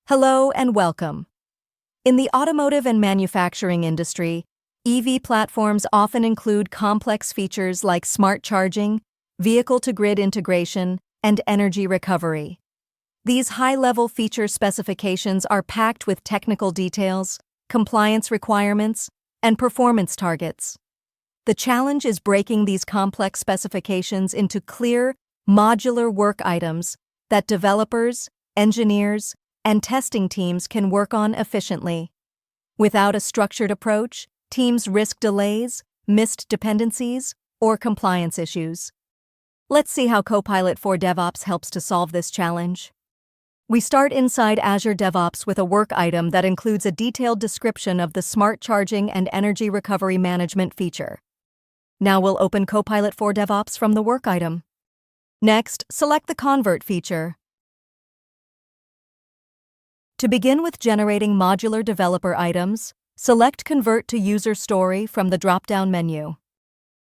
Hello and welcome. In the automotive and manufacturing industry, EV platforms often include complex features like smart charging, vehicle-to-grid integration, and energy recovery. These high-level feature specifications are packed with technical details, compliance requirements, and performance targets. The challenge is breaking these complex specifications into clear, modular work items that developers, engineers, and testing teams can work on efficiently. Without a structured approach, teams risk delays, missed dependencies, or compliance issues. Let's see how Copilot for DevOps helps to solve this challenge. We start inside Azure DevOps with a work item that includes a detailed description of the smart charging and energy recovery management feature. Now we'll open Copilot for DevOps from the work item. Next, select the Convert feature. To begin with generating modular developer items, select Convert to User Story from the drop-down menu.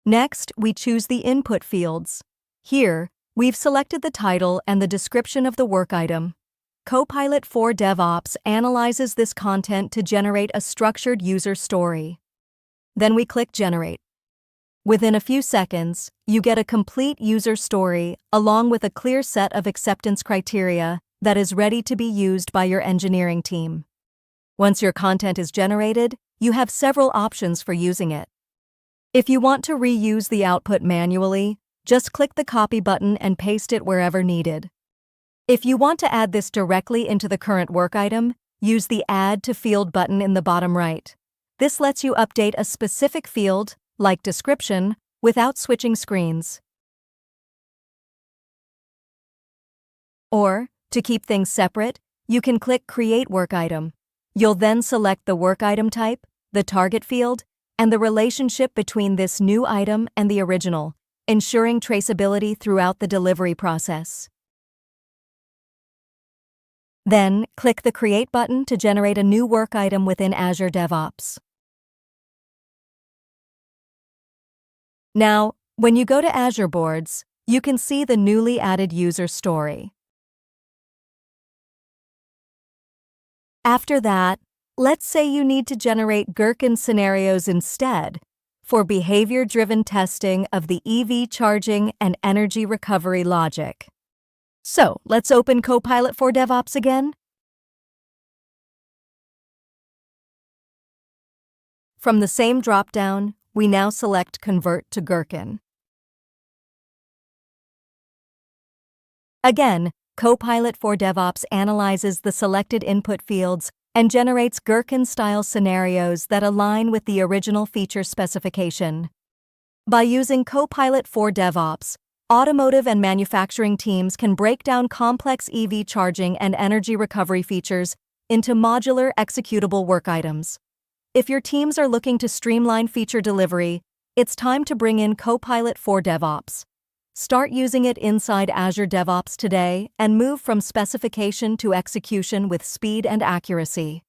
Next, we choose the input fields. Here, we've selected the title and the description of the work item. Copilot for DevOps analyzes this content to generate a structured user story. Then we click Generate. Within a few seconds, you get a complete user story along with a clear set of acceptance criteria that is ready to be used by your engineering team. Once your content is generated, you have several options for using it. If you want to reuse the output manually, just click the Copy button and paste it wherever needed. If you want to add this directly into the current work item, use the Add to Field button in the bottom right. This lets you update a specific field, like description, without switching screens. Or, to keep things separate, you can click Create Work Item. You'll then select the work item type, the target field, and the relationship between this new item and the original, ensuring traceability throughout the delivery process. Then, click the Create button to generate a new work item within Azure DevOps. Now, when you go to Azure Boards, you can see the newly added user story. After that, let's say you need to generate Gherkin scenarios instead for behavior-driven testing of the EV charging and energy recovery logic. So, let's open Copilot for DevOps again. From the same drop-down, we now select Convert to Gherkin. Again, Copilot for DevOps analyzes the selected input fields and generates Gherkin-style scenarios that align with the original feature specification. By using Copilot for DevOps, automotive and manufacturing teams can break down complex EV charging and energy recovery features into modular executable work items. If your teams are looking to streamline feature delivery, it's time to bring in Copilot for DevOps. Start using it inside Azure DevOps today and move from specification to execution with speed and accuracy.